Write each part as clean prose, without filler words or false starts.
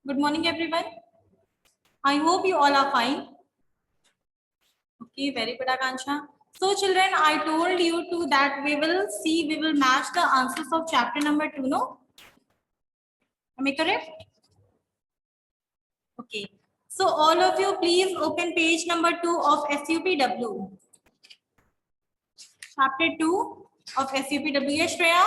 Good morning, everyone. I hope you all are fine. Okay, very good, Akansha. So, children, I told you to that we will match the answers of chapter number 2, no? Am I correct? Okay. So, all of you, please open page number 2 of SUPW. Chapter 2 of SUPW. Yes, Shreya?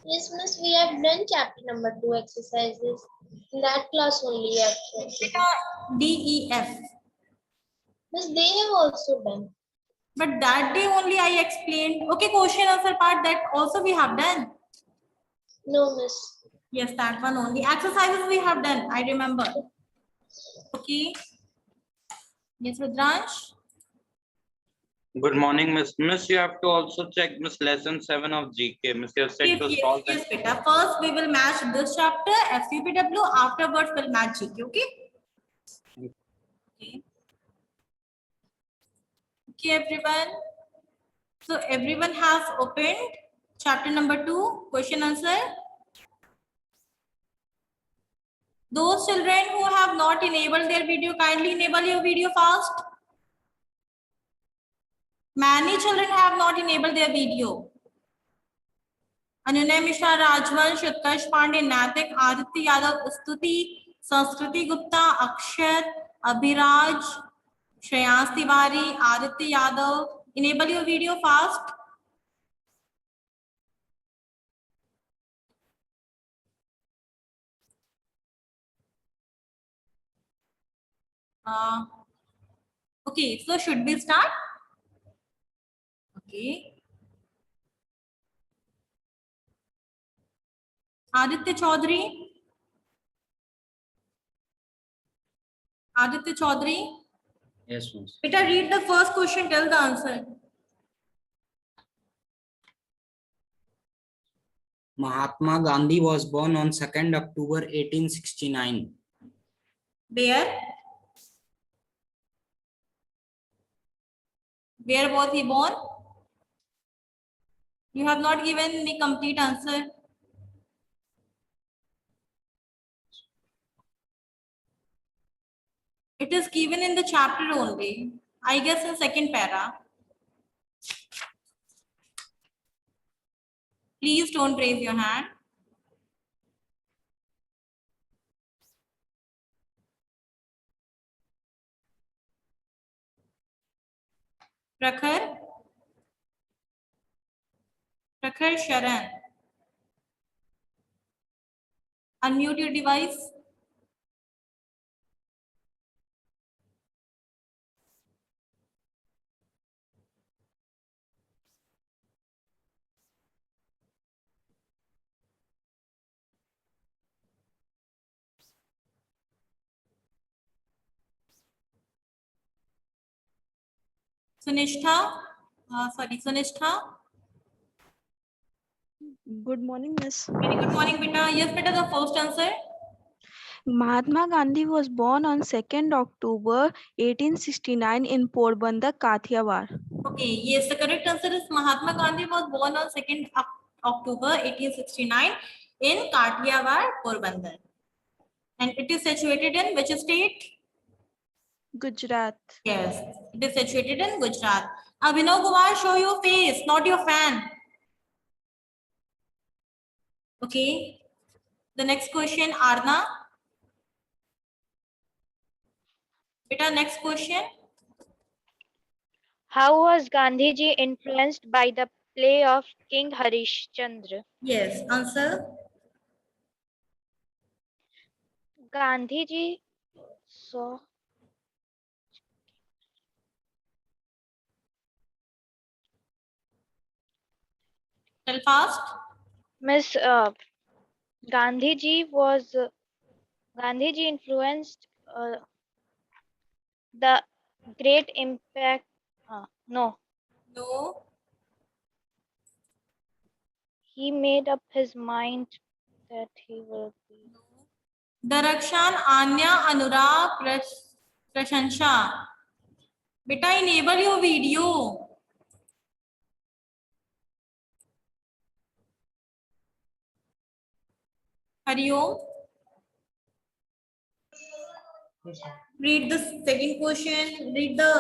Yes, miss, we have done chapter number 2 exercises. In that class only, actually. DEF. Miss, they have also done. But that day only I explained. Okay, question answer part that also we have done. No, miss. Yes, that one only. Exercises we have done, I remember. Okay. Yes, Rudransh. Good morning, Miss. Miss, you have to also check Miss lesson 7 of GK. Miss, you have said to solve. Yes, beta. First, we will match this chapter, SUPW. Afterwards, we'll match GK. Okay. Okay. Okay, everyone. So everyone has opened chapter number 2, question answer. Those children who have not enabled their video, kindly enable your video fast. Many children have not enabled their video. Anunay Mishra, Rajvansh, Utkarsh Pandey, Natik, Aditi Yadav, Stuti, Sanskriti Gupta, Akshar, Abhiraj, Shreyans Tiwari, Aditi Yadav. Enable your video fast. Okay, so should we start? Okay. Aditya Chaudhary. Aditya Chaudhary. Yes, Miss. Beta, read the first question, tell the answer. Mahatma Gandhi was born on 2nd October 1869. Where? Where was he born? You have not given me complete answer. It is given in the chapter only. I guess in second para. Please don't raise your hand. Prakhar. Prakhar Sharan. Unmute your device. Sunishtha. Sunishtha. Good morning, miss. Very good morning, beta. Yes, beta, the first answer. Mahatma Gandhi was born on 2nd October 1869 in Porbandar, Kathiawar. Okay, yes, the correct answer is Mahatma Gandhi was born on 2nd October 1869 in Kathiawar, Porbandar. And it is situated in which state? Gujarat. Yes, it is situated in Gujarat. Abhinav Kumar, show your face, not your fan. Okay. The next question, Arna. Beta, next question. How was Gandhiji influenced by the play of King Harishchandra? Yes, answer. Gandhiji saw Tell fast. Miss Gandhiji Gandhiji influenced the great impact. No, No. he made up his mind that he will be. Darakshan, Anya, Anurag, Prashansha. Beta, enable your video. Hari Om. Read the second question. Read the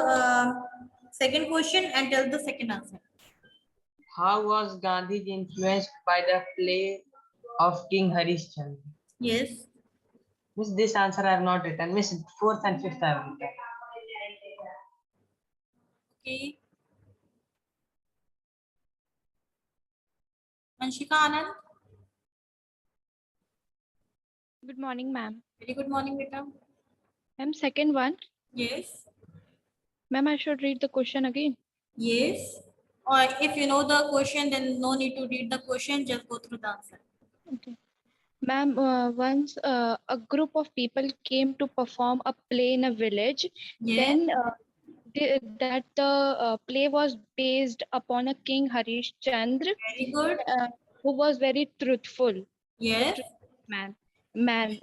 second question and tell the second answer. How was Gandhiji influenced by the play of King Harishchandra? Yes. Miss, this answer I have not written. Miss, fourth and fifth I have written. Okay. Anshika Anand. Good morning, ma'am. Very good morning, beta. Ma'am, second one. Yes. Ma'am, I should read the question again. Yes. Or if you know the question, then no need to read the question. Just go through the answer. Okay. Ma'am, once a group of people came to perform a play in a village. Yes. Then that the play was based upon a King Harish Chandra, Very good. who was very truthful. Yes. Man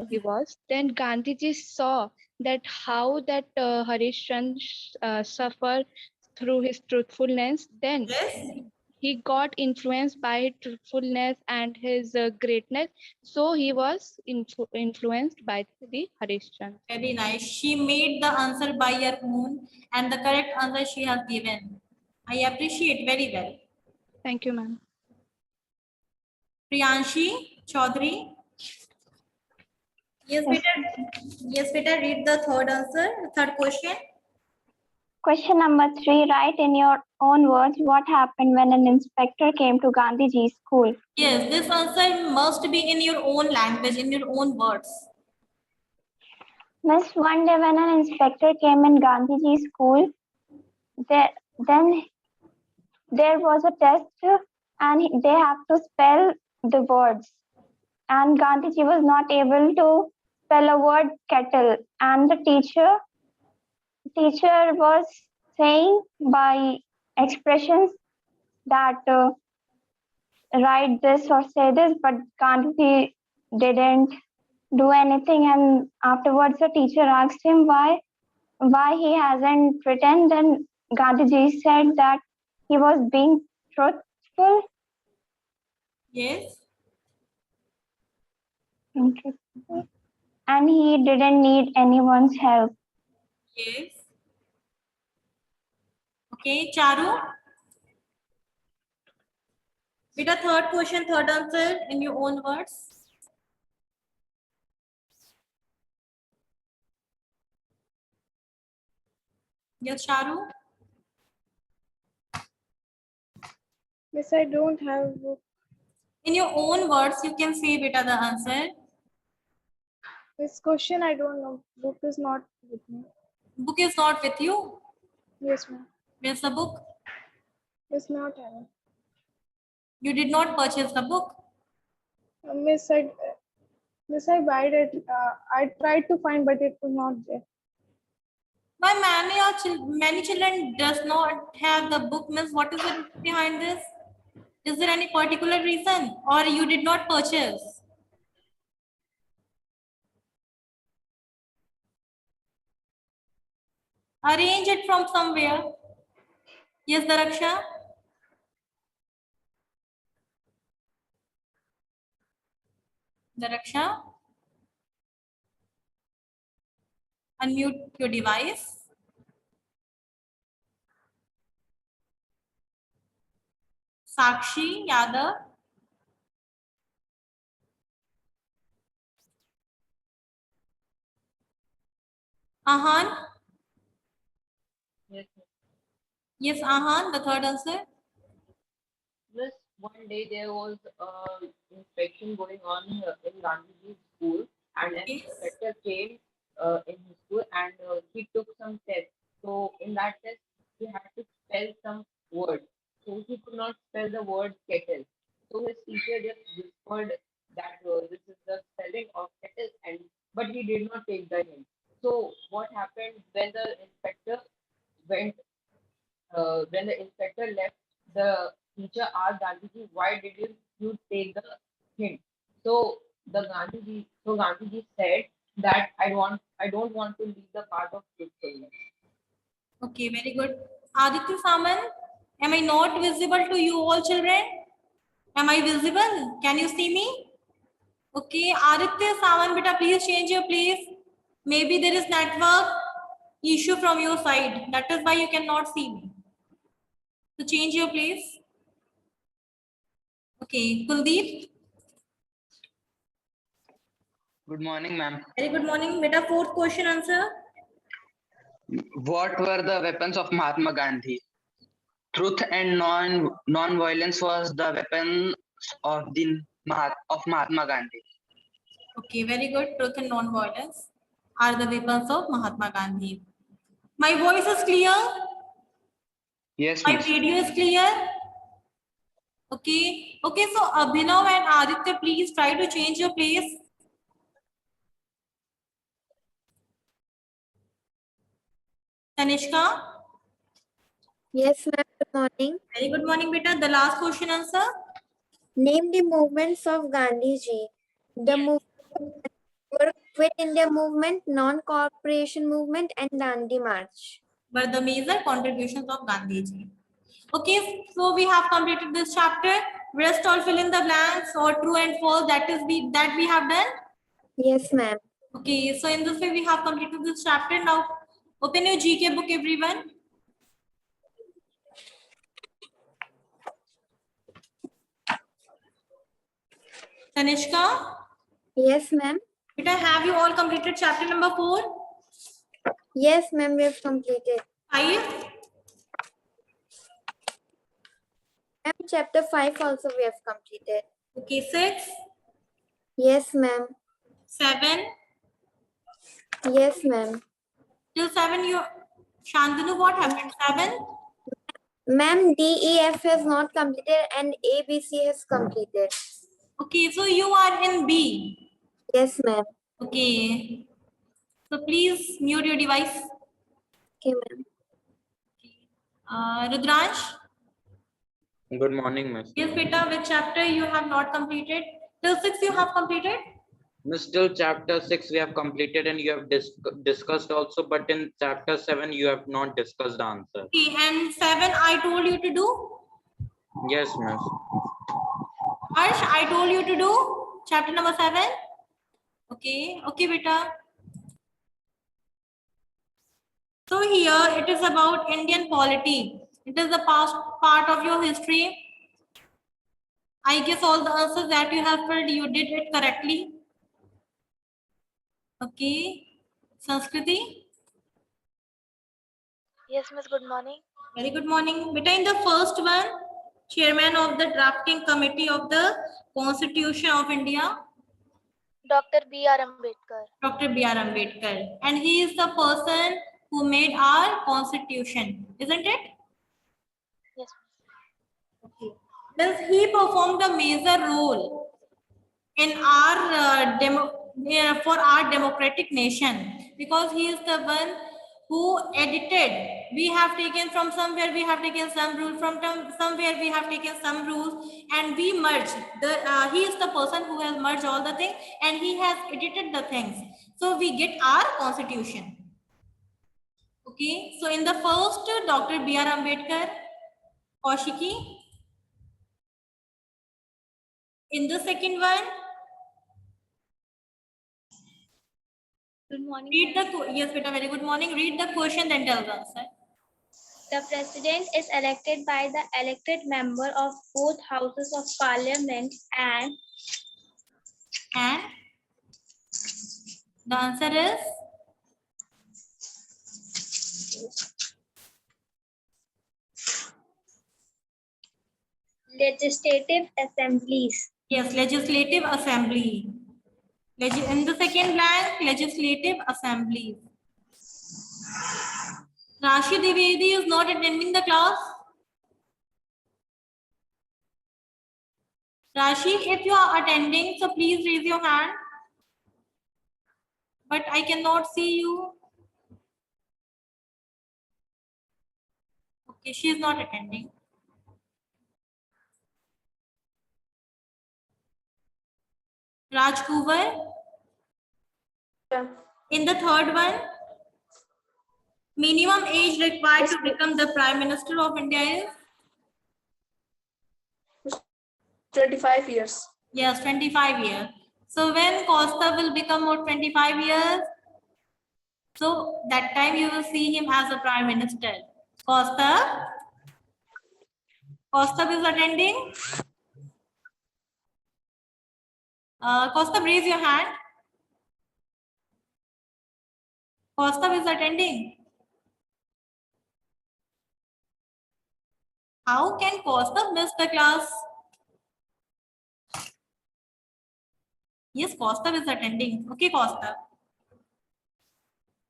he was. Then Gandhiji saw that how that Harish Chandra suffered through his truthfulness. Then Yes. he got influenced by his truthfulness and his greatness. So he was influenced by the Harish Chandra. Very nice. She made the answer by her own, and the correct answer she has given. I appreciate very well. Thank you, ma'am. Priyanshi Chaudhary. Yes, better. Yes, better. Read the third answer. Third question. Question number 3, write in your own words what happened when an inspector came to Gandhiji's school. Yes, this answer must be in your own language, in your own words. Miss, one day when an inspector came in Gandhiji's school, then there was a test and they have to spell the words. And Gandhiji was not able to spell a word kettle. And the teacher was saying by expressions that write this or say this, but Gandhiji didn't do anything. And afterwards the teacher asked him why he hasn't written. Then Gandhiji said that he was being truthful. Yes. And he didn't need anyone's help. Yes. Okay, Charu. With a third question, third answer in your own words. Yes, Charu. Miss, I don't have a book. In your own words, you can say beta the answer. This question I don't know. Book is not with me. Book is not with you. Yes, ma'am. Where's the book? It's not having. You did not purchase the book. Miss, I buy it. I tried to find, but it was not there. Why many children does not have the book? Means what is the reason behind this? Is there any particular reason, or you did not purchase? Arrange it from somewhere. Yes, Daraksha. Daraksha. Unmute your device. Sakshi Yadav. Ahan. Yes, Yes, Ahan, the third answer. Miss, one day there was inspection going on in Gandhiji's school, and an Yes. inspector came in his school and he took some tests. So in that test, he had to spell some words. So he could not spell the word kettle. So his teacher just whispered that this is the spelling of kettle, and but he did not take the hint. So what happened when the inspector went when the inspector left, the teacher asked Gandhiji, why did you take the hint? So Gandhiji said that I don't want to leave the path of truthfulness. Okay, very good. Aditya Saman, am I not visible to you all children? Am I visible? Can you see me? Okay, Aditya Saman, beta, please change your place. Maybe there is network issue from your side. That is why you cannot see me. So change your place. Okay, Kuldeep. Good morning, ma'am. Very good morning. Beta, fourth question answer. What were the weapons of Mahatma Gandhi? Truth and non-violence was the weapons of Mahatma Gandhi. Okay, very good. Truth and non-violence are the weapons of Mahatma Gandhi. My voice is clear. Yes, My miss. video is clear. Okay. Okay, so Abhinav and Aditya, please try to change your place. Tanishka. Yes, ma'am. Good morning. Very good morning, beta. The last question answer. Name the movements of Gandhiji. The movement were Quit India movement, non-cooperation movement, and Dandi March. Were the major contributions of Gandhiji. Okay, so we have completed this chapter. Rest all fill in the blanks or true and false. That we have done. Yes, ma'am. Okay, so in this way we have completed this chapter. Now open your GK book, everyone. Tanishka. Yes, ma'am. Beta, have you all completed chapter number 4? Yes, ma'am. We have completed. 5? Ma'am, chapter 5 also we have completed. Okay, 6? Yes, ma'am. 7? Yes, ma'am. Till 7 you... Shantanu, what happened? 7? Ma'am, DEF has not completed and ABC has completed. Okay, so you are in B. Yes, ma'am. Okay. So please mute your device. Okay, ma'am. Rudransh? Good morning, miss. Yes, beta, which chapter you have not completed? Till 6 you have completed? Miss, till chapter 6 we have completed and you have discussed also, but in chapter 7 you have not discussed the answer. Okay, and 7 I told you to do? Yes, miss. Harsh, I told you to do chapter number 7? Okay, okay, beta. So here it is about Indian polity. It is the past part of your history. I guess all the answers that you have filled, you did it correctly. Okay. Sanskriti? Yes, miss, good morning. Very good morning. Beta, in the first one, chairman of the drafting committee of the Constitution of India, Dr. B.R. Ambedkar. Dr. B.R. Ambedkar. And he is the person who made our constitution, isn't it? Yes. Okay. Does he performed a major role in our for our democratic nation, because he is the one who edited. We have taken from somewhere, we have taken some rule from somewhere, we have taken some rules, and we merged. He is the person who has merged all the things, and he has edited the things. So we get our constitution. Okay. So in the first, Dr. B.R. Ambedkar. Kaushiki. In the second one, Good morning. read the yes, beta, very good morning. Read the question, then tell the answer. The president is elected by the elected member of both houses of parliament and the answer is legislative assemblies. yes, legislative assembly. In the second blank, legislative assembly. Rashi Dwivedi is not attending the class. Rashi, if you are attending, so please raise your hand. But I cannot see you. Okay, she is not attending. Raj Kuvar. In the third one, minimum age required to become the Prime Minister of India is 25 years. Yes, 25 years. So when Costa will become more 25 years, so that time you will see him as a Prime Minister. Costa is attending. Costa, raise your hand. Costa is attending. How can Costa miss the class? Yes, Costa is attending. Okay, Costa.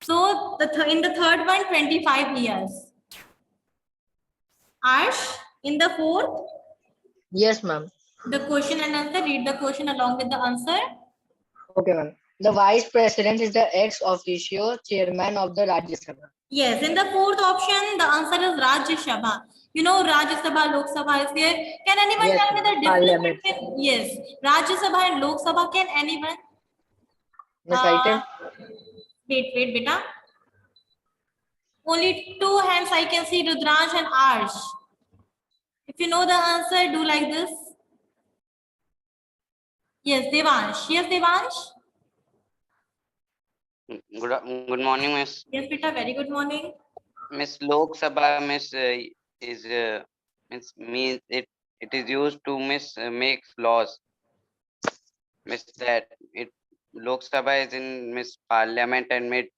So in the third one, 25 years. Ash, in the fourth? Yes, ma'am. The question and answer, read the question along with the answer. Okay, ma'am. The vice president is the ex officio chairman of the Rajya Sabha. Yes, in the fourth option, the answer is Rajya Sabha. You know, Rajya Sabha, Lok Sabha is there. Can anyone Yes, tell me the Parliament. difference between, yes, Rajya Sabha and Lok Sabha? Can anyone? Miss item. Wait, beta. Only two hands I can see, Rudransh and Arsh. If you know the answer, do like this. Yes, Devansh. Yes, Devansh. Good morning, Miss. Yes, beta. Very good morning. Miss Lok Sabha, Miss means it is used to make laws. Miss that it Lok Sabha is in Miss Parliament and made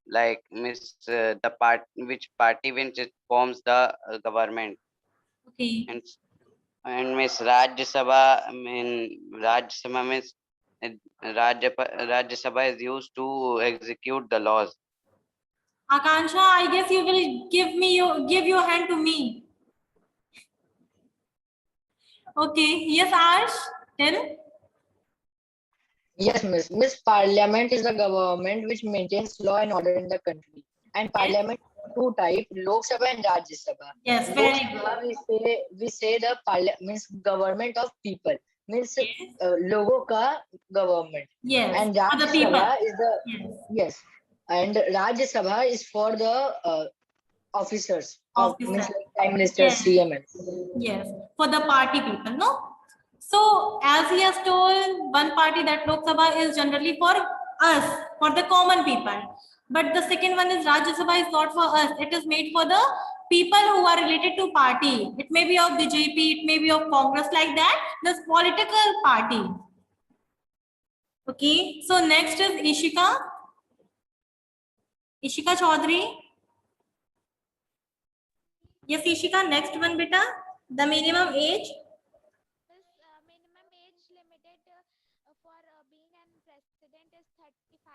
like Miss the part which party wins it forms the government. Okay. And Miss Rajya Sabha, I mean Rajya Sabha means Rajya Sabha is used to execute the laws. Akansha, I guess you will give your hand to me. Okay. Yes, Arsh. Tell. Yes, Miss. Miss Parliament is the government which maintains law and order in the country. And Parliament two type, Lok Sabha and Rajya Sabha. Yes, Lok very Sabha, we say the means government of people. Means logo ka government. Yes. And For the Rajya people. Sabha is the yes. And Rajya Sabha is for the officers. Means like Prime Minister, Yes. CM. Yes, for the party people, no? So, as he has told, one party, that Lok Sabha is generally for us, for the common people. But the second one is Rajya Sabha is not for us. It is made for the people who are related to party. It may be of BJP, it may be of Congress, like that. This political party. Okay, so next is Ishika. Ishika Chaudhary. Yes, Ishika, next one, beta. The minimum age.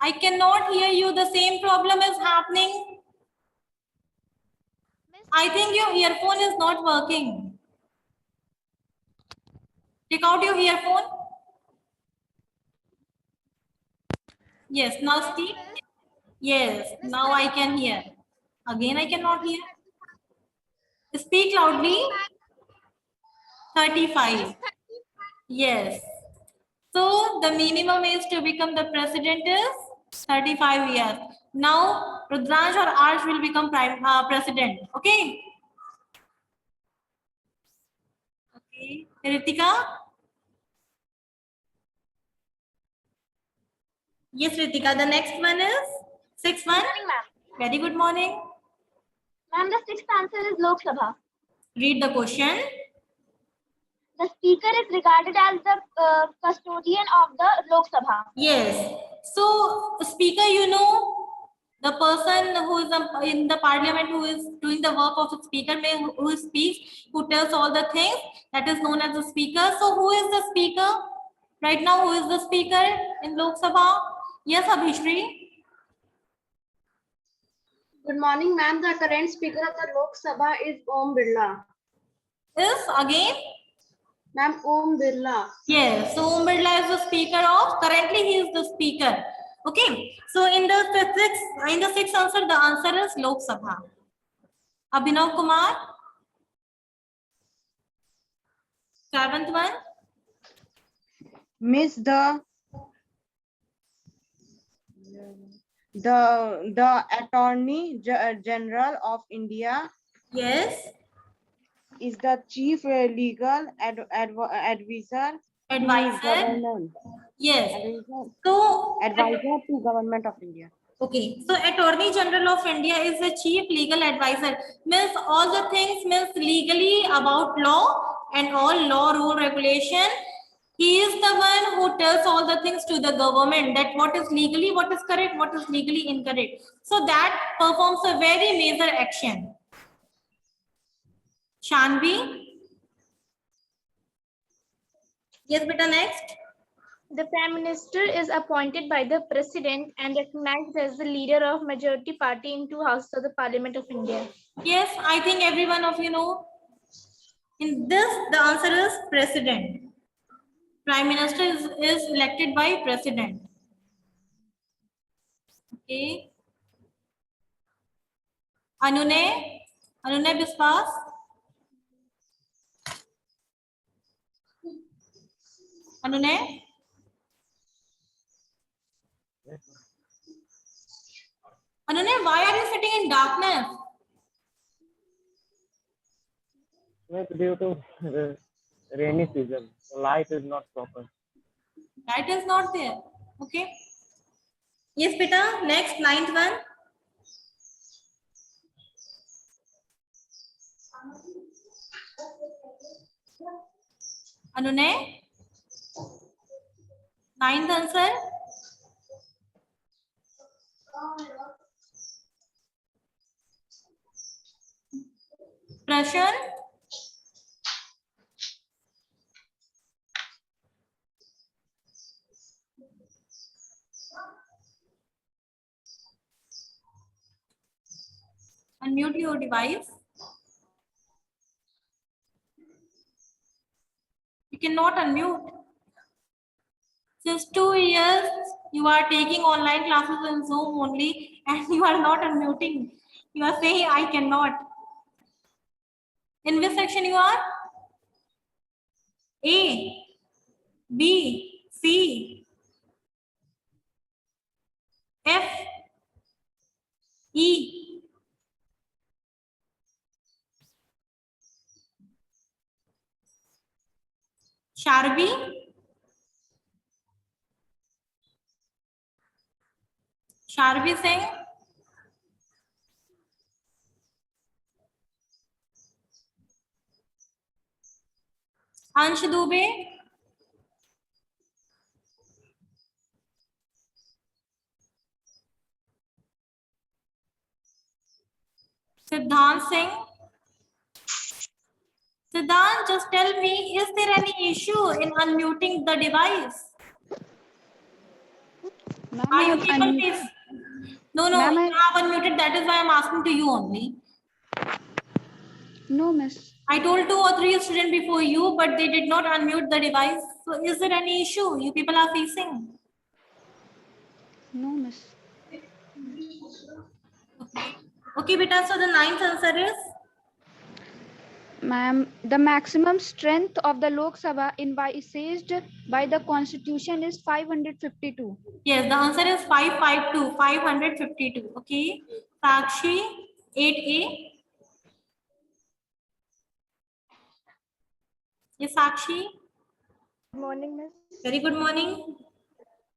I cannot hear you. The same problem is happening. I think your earphone is not working. Take out your earphone. Yes, now speak. Yes, now I can hear. Again, I cannot hear. Speak loudly. 35. Yes. So the minimum age to become the president is 35 years. Now Rudransh or Arsh will become president. Okay. Okay. Ritika. Yes, Ritika. The next one is 6th one. Very good morning. Ma'am, the sixth answer is Lok Sabha. Read the question. The speaker is regarded as the custodian of the Lok Sabha. Yes. So, speaker, you know, the person who is in the parliament who is doing the work of the speaker, who speaks, who tells all the things, that is known as the speaker. So, who is the speaker? Right now, who is the speaker in Lok Sabha? Yes, Abhishri. Good morning, ma'am. The current speaker of the Lok Sabha is Om Birla. Is again? Ma'am, Om Birla. Yes, so Om Birla is the speaker of, currently he is the speaker. Okay, so in the sixth answer, the answer is Lok Sabha. Abhinav Kumar. Seventh one. Miss, the Attorney General of India. Yes. Is the chief legal advisor. Advisor. Yes. Advisor. So advisor to Government of India. Okay, so Attorney General of India is the chief legal advisor. Means all the things means legally about law and all law, rule, regulation. He is the one who tells all the things to the government, that what is legally, what is correct, what is legally incorrect. So that performs a very major action. Shanvi. Yes, beta, next. The Prime Minister is appointed by the President and recognized as the leader of majority party in two houses of the Parliament of India. Yes, I think every one of you know. In this, the answer is President. Prime Minister is elected by President. Okay. Anune Biswas. Anune. Anune, why are you sitting in darkness? Due to the rainy season, the light is not proper. Light is not there. Okay. Yes, beta. Next, ninth one. Anune. Ninth answer. Prashant. Unmute your device. You cannot unmute. Since 2 years, you are taking online classes in Zoom only, and you are not unmuting. You are saying, I cannot. In which section you are? A, B, C, F, E. Sharbi. Sharbi Singh. Ansh Dubey. Siddhant Singh. Siddhant, just tell me, is there any issue in unmuting the device? Are you people please? No, you have unmuted. That is why I'm asking to you only. No, miss. I told 2 or 3 students before you, but they did not unmute the device. So is there any issue you people are facing? No, miss. Okay, beta. So the ninth answer is? Ma'am, the maximum strength of the Lok Sabha envisaged by the Constitution is 552. Yes, the answer is 552. Okay. Sakshi, 8A. Yes, Sakshi. Good morning, Miss. Very good morning.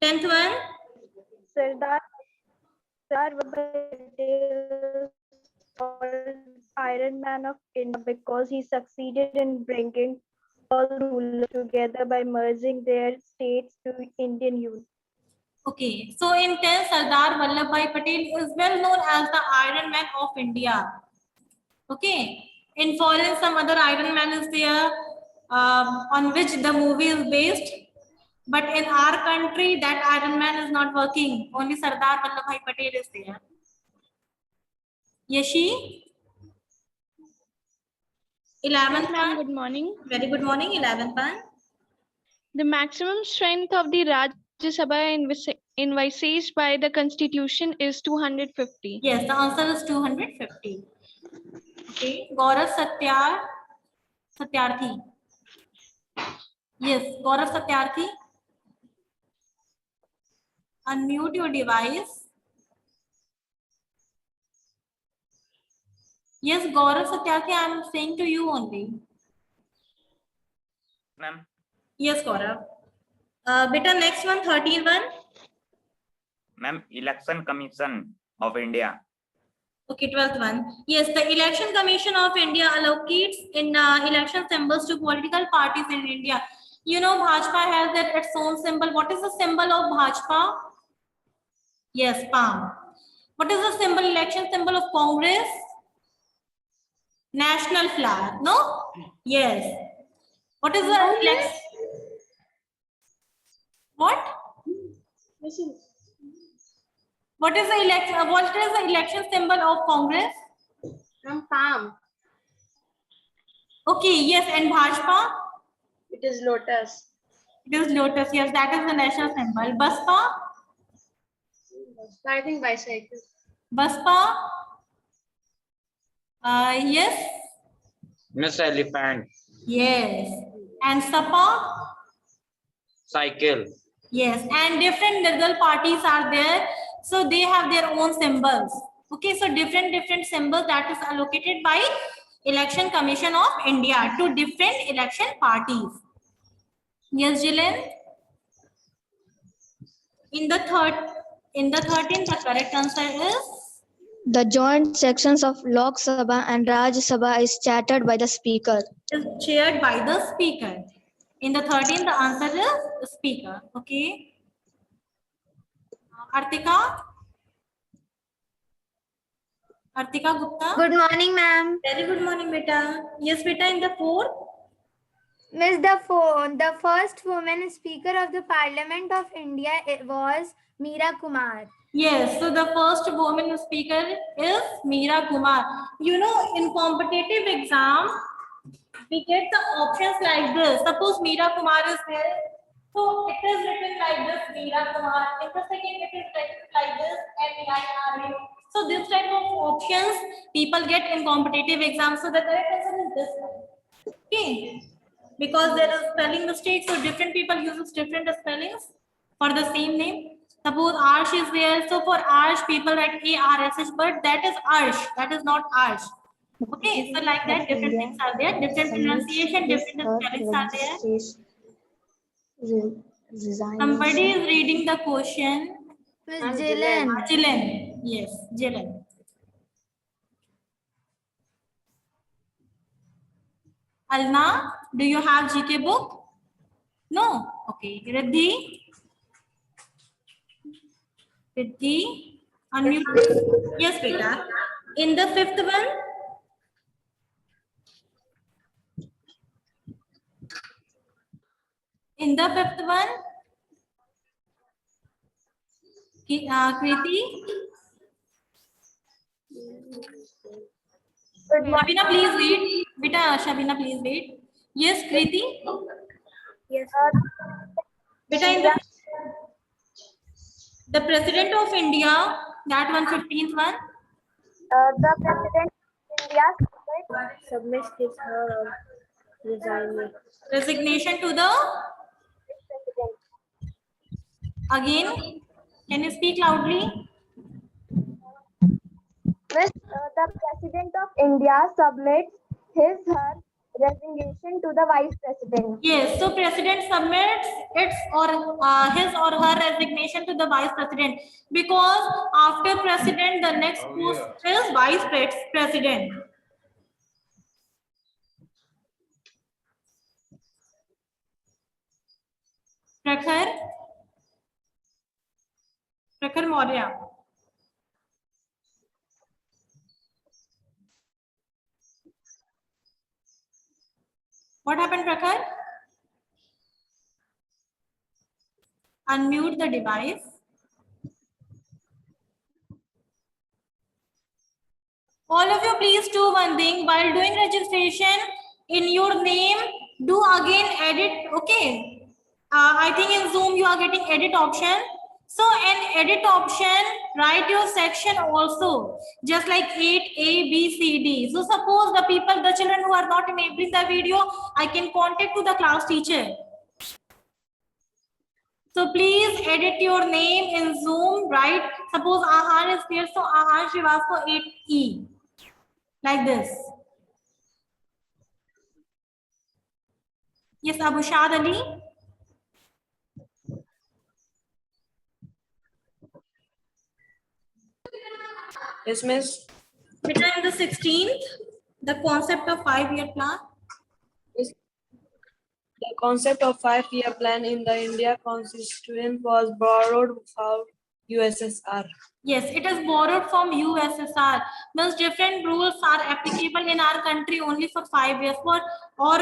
10th one. Sardar Vallabhbhai Patel Iron Man of India because he succeeded in bringing all rulers together by merging their states to Indian Union. Okay, so in 10th, Sardar Vallabhbhai Patel is well known as the Iron Man of India. Okay, in foreign some other Iron Man is there on which the movie is based, but in our country that Iron Man is not working. Only Sardar Vallabhbhai Patel is there. Yashi? 11th one. Good morning. Very good morning. 11th one. The maximum strength of the Rajya Sabha envisaged by the Constitution is 250. Yes, the answer is 250. Okay, Gaurav Satyarthi. Yes, Gaurav Satyarthi. Unmute your device. Yes, Gaurav Satyarthi, I am saying to you only. Ma'am. Yes, Gaurav. Beta, next one, 13th one. Ma'am, Election Commission of India. Okay, 12th one. Yes, the Election Commission of India allocates in election symbols to political parties in India. You know, Bhajpa has its own symbol. What is the symbol of Bhajpa? Yes, palm. What is the symbol, election symbol of Congress? National flag. No? Yes. What is the election? What? What is the election? What is the election symbol of Congress? Palm. Okay, yes, and Bhajpa? It is lotus. It is lotus, yes, that is the national symbol. Baspa? I think bicycle. Baspa? Yes. Miss Elephant. Yes. And Sapa? Cycle. Yes. And different little parties are there. So they have their own symbols. Okay. So different symbols that is allocated by Election Commission of India to different election parties. Yes, Jillian. In the 13th, the correct answer is? The joint sections of Lok Sabha and Rajya Sabha is chatted by the speaker. Is chaired by the speaker. In the 13th, the answer is the speaker. Okay. Artika? Artika Gupta? Good morning, ma'am. Very good morning, beta. Yes, beta, in the 4th? Miss, the first woman speaker of the Parliament of India was Meera Kumar. Yes, so the first woman speaker is Meera Kumar. You know, in competitive exam, we get the options like this. Suppose Meera Kumar is there. So it is written like this, Meera Kumar. In the second, it is written like this, MEIRA. So this type of options people get in competitive exams. So the correct answer is this one. Okay. Because there is spelling mistake, so different people use different spellings for the same name. Suppose Arsh is there. So for Arsh, people write ARSH, but that is Arsh. That is not Arsh. Okay, so like that, different things are there. Different pronunciation, different spellings are there. Somebody is reading the question. Miss Jillian. Jillian. Yes, Jillian. Alna, do you have GK book? No? Okay. Riddhi? Riddhi? Unmute. Yes, beta. In the 5th one? In the 5th one? Kriti? Shabina, please wait. Beta, Shabina, please wait. Yes, Kriti? Yes. Beta, in the President of India, that 115th one? The President of India submits his resignation to the? Again, can you speak loudly? Miss, the President of India submits her resignation to the Vice President. Yes, so President submits his or her resignation to the Vice President, because after President, the next post is Vice President. Prakhar? Prakhar Maurya. What happened, Prakhar? Unmute the device. All of you, please do one thing. While doing registration, in your name, do again edit. Okay. I think in Zoom you are getting edit option. So in edit option, write your section also, just like 8A, B, C, D. So suppose the people, the children who are not enabling the video, I can contact to the class teacher. So please edit your name in Zoom, right? Suppose Ahan is there, so Ahan Srivastav 8E. Like this. Yes, Abushad Ali. Yes, miss. Beta, in the 16th, the concept of 5-year plan. The concept of 5-year plan in the India Constitution was borrowed from USSR. Yes, it is borrowed from USSR. Means different rules are applicable in our country only for 5 years. Or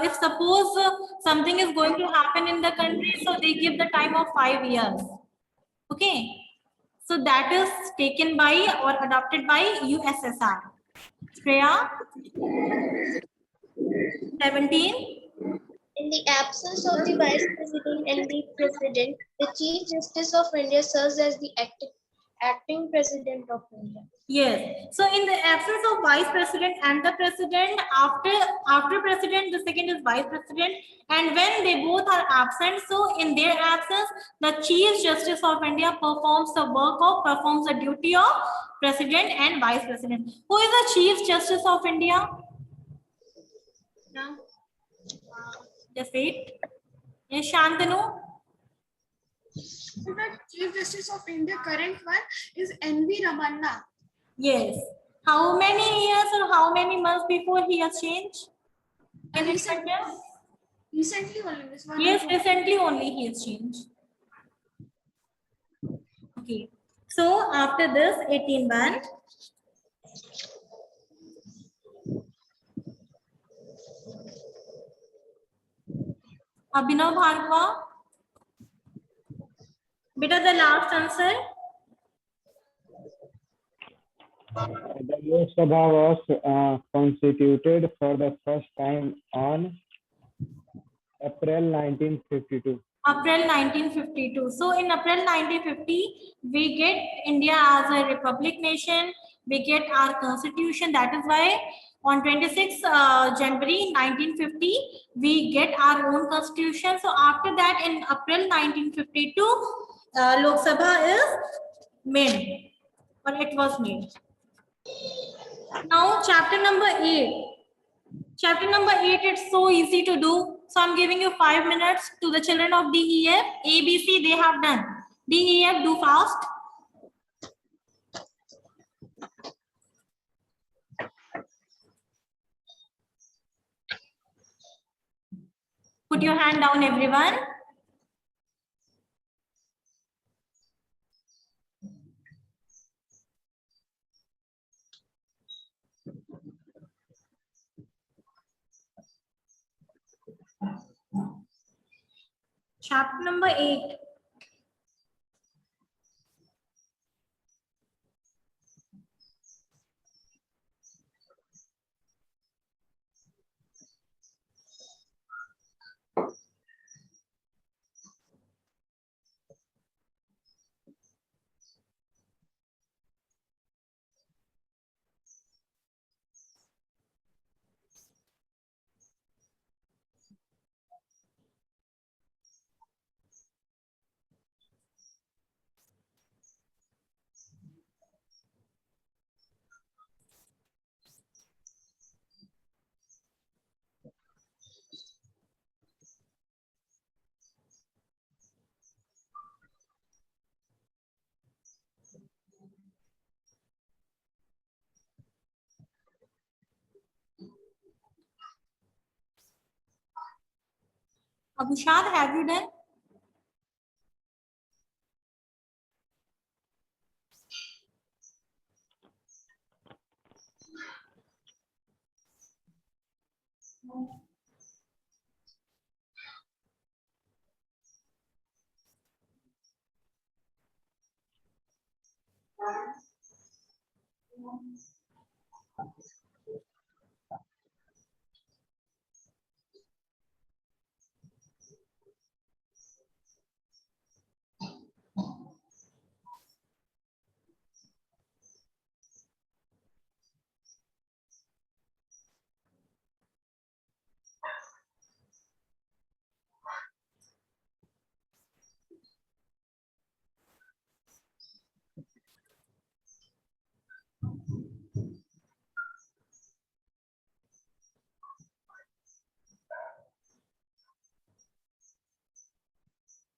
if suppose something is going to happen in the country, so they give the time of 5 years. Okay. So that is taken by or adopted by USSR. Shreya? 17. In the absence of the Vice President and the President, the Chief Justice of India serves as the acting President of India. Yes. So in the absence of Vice President and the President, after President, the second is Vice President. And when they both are absent, so in their absence, the Chief Justice of India performs the duty of President and Vice President. Who is the Chief Justice of India? No. Just wait. Yes, Shantanu. The Chief Justice of India, current one, is N.V. Ramanna. Yes. How many years or how many months before he has changed? Recently only. This one. Yes, recently only he has changed. Okay. So after this, 18-1. Abhinav Bhargava. Beta, the last answer. The Lok Sabha was constituted for the first time on April 1952. April 1952. So in April 1950, we get India as a republic nation. We get our constitution. That is why on 26 January 1950, we get our own constitution. So after that, in April 1952, Lok Sabha is made, or it was made. Now chapter number 8. Chapter number 8, it's so easy to do. So I'm giving you 5 minutes to the children of DEF. ABC, they have done. DEF, do fast. Put your hand down, everyone. Chapter number 8. Abushad, have you done?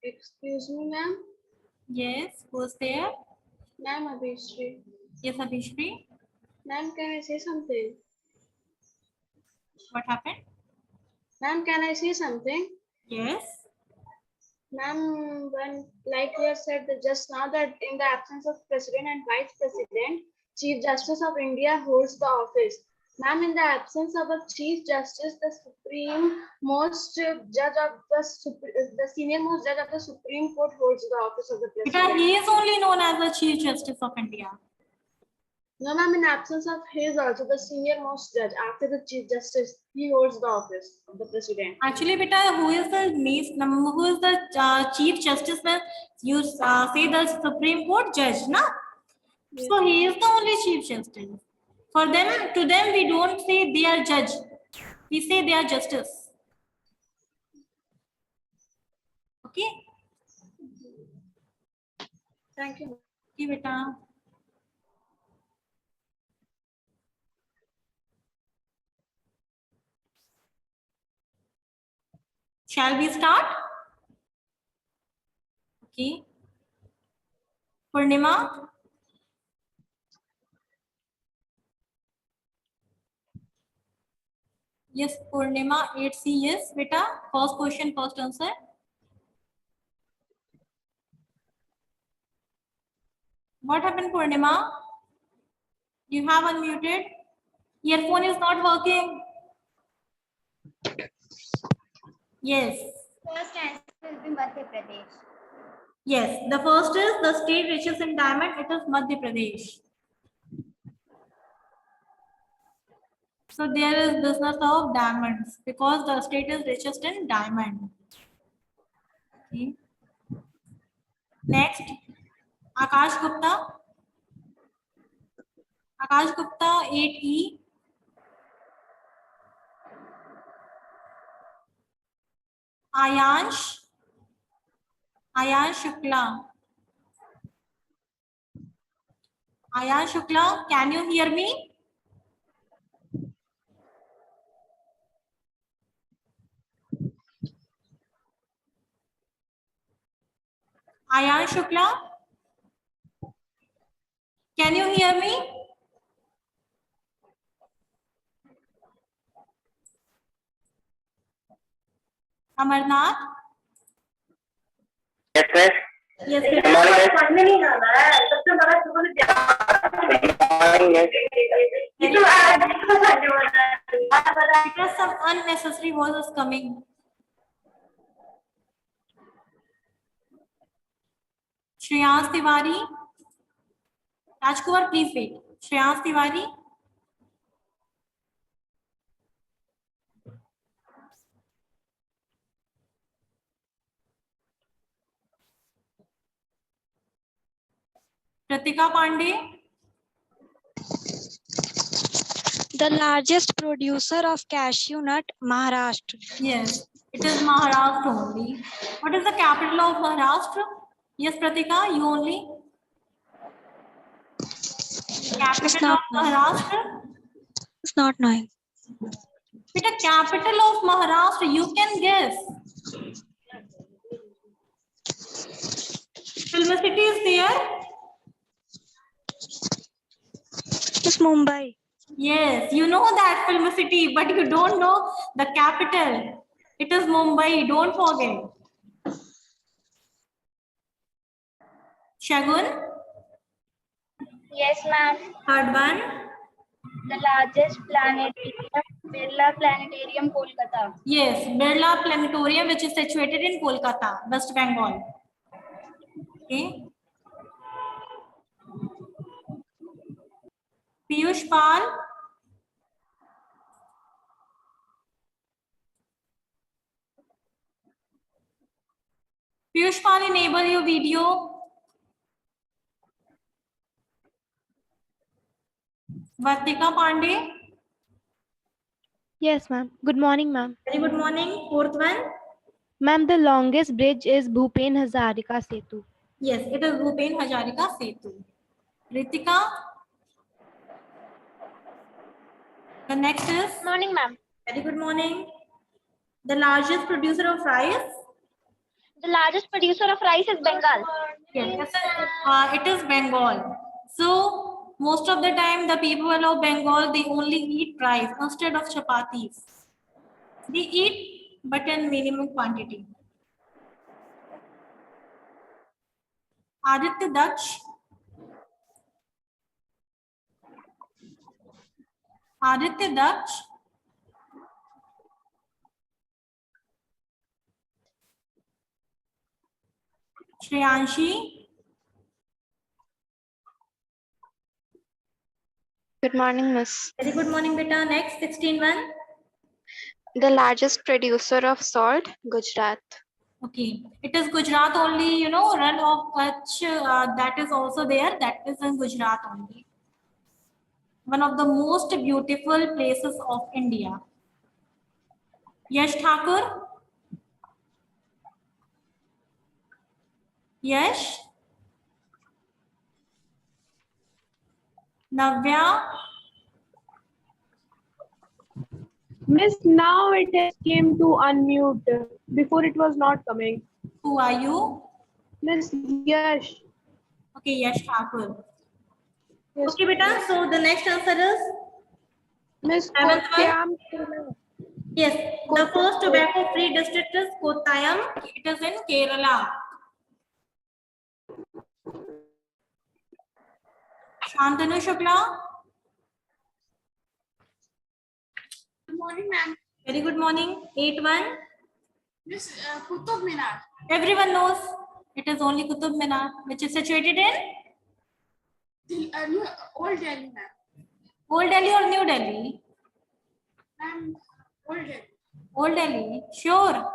Excuse me, ma'am. Yes, who's there? Ma'am, Abhishri. Yes, Abhishri. Ma'am, can I say something? What happened? Ma'am, can I say something? Yes. Ma'am, when like you have said that just now that in the absence of president and vice president, Chief Justice of India holds the office. Ma'am, in the absence of a Chief Justice, the supreme most judge of the senior most judge of the Supreme Court holds the office of the Because president. he is only known as the Chief Justice of India. No, ma'am, in absence of his also the senior most judge after the Chief Justice, he holds the office of the president. Actually, beta, who is the Chief Justice when you say the Supreme Court judge, na? Yes. So he is the only Chief Justice. For them, to them, we don't say they are judge. We say they are justice. Okay? Thank you. Okay, beta. Shall we start? Okay. Purnima? Yes, Purnima, 8C, yes, beta. First question, first answer. What happened, Purnima? You have unmuted. Earphone is not working. Yes. First answer will be Madhya Pradesh. Yes, the first is the state richest in diamond. It is Madhya Pradesh. So there is business of diamonds because the state is richest in diamond. Okay. Next, Akash Gupta. Akash Gupta, 8E. Ayansh Shukla. Ayansh Shukla, can you hear me? Ayansh Shukla, can you hear me? Amarnath? Yes, sir. Yes, Good morning, because some unnecessary voice is coming. Shreyans Tiwari. Rajkumar, please wait. Shreyans Tiwari. Pratika Pandey. The largest producer of cashew nut, Maharashtra. Yes, it is Maharashtra only. What is the capital of Maharashtra? Yes, Pratika, you only. Capital of Maharashtra? It's not knowing. With the capital of Maharashtra, you can guess. Film City is there? It's Mumbai. Yes, you know that Film City, but you don't know the capital. It is Mumbai, don't forget. Shagun? Yes, ma'am. Third one. The largest planetarium Birla Planetarium, Kolkata. Yes, Birla Planetarium, which is situated in Kolkata, West Bengal. Okay. Piyush Pal. Piyush Pal, enable your video. Vartika Pandey. Yes, ma'am. Good morning, ma'am. Very good morning. Fourth one. Ma'am, the longest bridge is Bhupen Hazarika Setu. Yes, it is Bhupen Hazarika Setu. Ritika. The next is. Morning, ma'am. Very good morning. The largest producer of rice. The largest producer of rice is Bengal. Yes, it is Bengal. So most of the time, the people of Bengal, they only eat rice instead of chapatis. They eat, but in minimum quantity. Aditya Daksh. Aditya Daksh. Shreyanshi. Good morning, Miss. Very good morning, beta. Next, 16-1. The largest producer of salt, Gujarat. Okay, it is Gujarat only, you know, run of Kutch, that is also there. That is in Gujarat only. One of the most beautiful places of India. Yash Thakur. Yash. Navya. Miss, now it has came to unmute. Before it was not coming. Who are you? Miss Yash. Okay, Yash Thakur. Yes. Okay, beta. So the next answer is Miss Kottayam. Yes, the first tobacco-free district is Kottayam. It is in Kerala. Shantanu Shukla. Good morning, ma'am. Very good morning. 8-1. Miss Qutub Minar. Everyone knows it is only Qutub Minar, which is situated in Old Delhi, ma'am. Old Delhi or New Delhi? Ma'am, Old Delhi. Old Delhi, sure.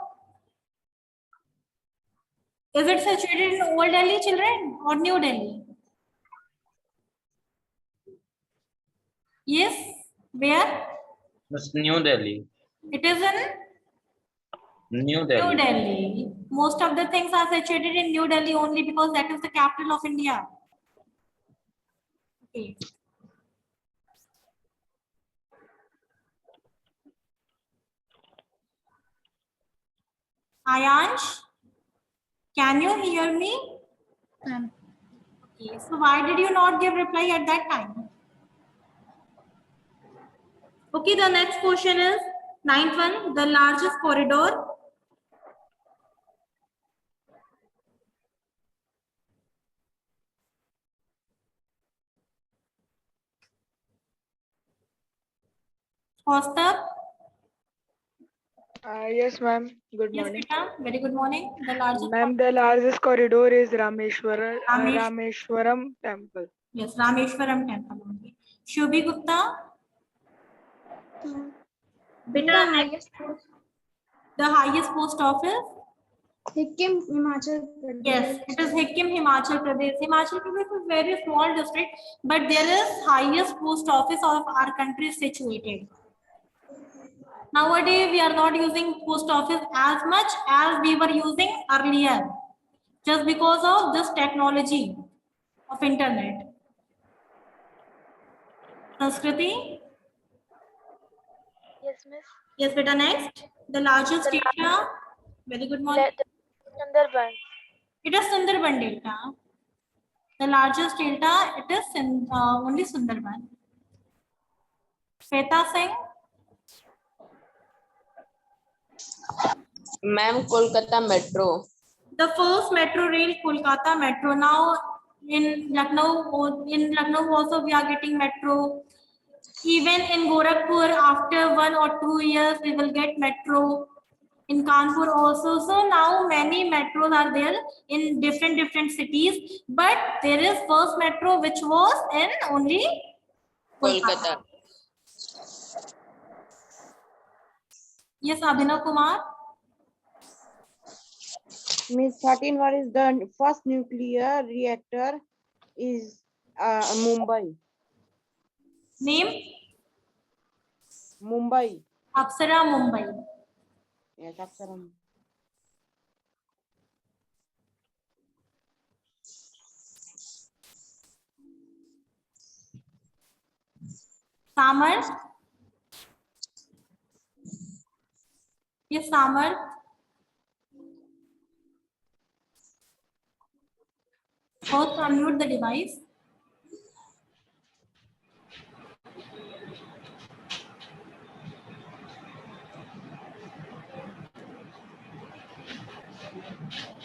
Is it situated in Old Delhi, children, or New Delhi? Yes. Where? It's New Delhi. It is in New Delhi. New Delhi. Most of the things are situated in New Delhi only because that is the capital of India. Okay. Ayansh, can you hear me? Okay, so why did you not give reply at that time? Okay, the next question is 9th one, the largest corridor. Kaustubh. Yes, ma'am. Good Yes, morning. beta. Very good morning. The largest. Ma'am, the largest corridor is Rameshwaram Temple. Yes, Rameshwaram Temple only. Shubhi Gupta. Beta, the highest post office. Sikkim, Himachal Pradesh. Yes, it is Sikkim, Himachal Pradesh. Himachal Pradesh is very small district, but there is highest post office of our country situated. Nowadays, we are not using post office as much as we were using earlier, just because of this technology of internet. Sanskriti? Yes, miss. Yes, beta, next. The largest delta. Very good morning. Sundarban. It is Sundarban delta. The largest delta, it is only Sundarban. Shweta Singh? Ma'am, Kolkata Metro. The first metro rail, Kolkata Metro. Now in Lucknow also we are getting metro. Even in Gorakhpur, after 1 or 2 years, we will get metro. In Kanpur also. So now many metros are there in different cities. But there is first metro which was in only Kolkata. Yes, Abhinav Kumar. Miss 13, what is the first nuclear reactor is Mumbai? Name? Mumbai. Apsara Mumbai. Yes, Apsara. Samar. Yes, Samar. First unmute the device.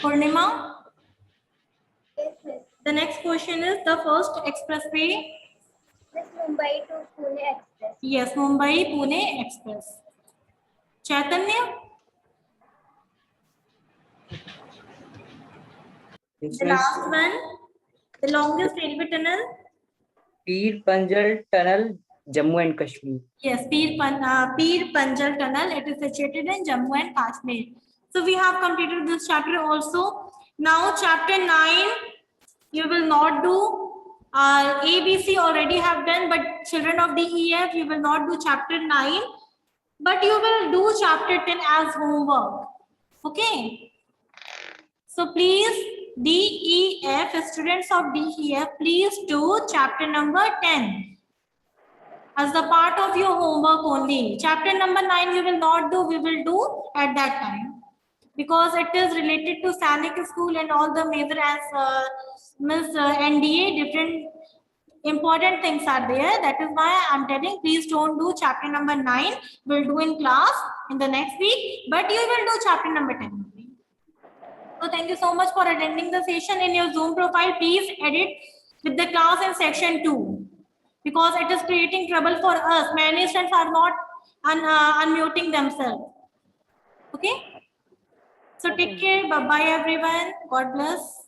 Purnima. Yes, miss. The next question is the first expressway. Miss, Mumbai to Pune Express. Yes, Mumbai Pune Express. Chaitanya. The last one. The longest railway tunnel. Peer Panjal Tunnel, Jammu and Kashmir. Yes, Peer Panjal Tunnel. It is situated in Jammu and Kashmir. So we have completed this chapter also. Now chapter 9, you will not do. ABC already have done, but children of DEF, you will not do chapter 9. But you will do chapter 10 as homework. Okay. So please, DEF, students of DEF, please do chapter number 10 as the part of your homework only. Chapter number 9 you will not do, we will do at that time. Because it is related to Sainik School and all the major as NDA, different important things are there. That is why I'm telling, please don't do chapter number 9. We'll do in class in the next week, but you will do chapter number 10. So thank you so much for attending the session. In your Zoom profile, please edit with the class in section 2. Because it is creating trouble for us. Many students are not unmuting themselves. Okay? So take care. Bye-bye everyone. God bless.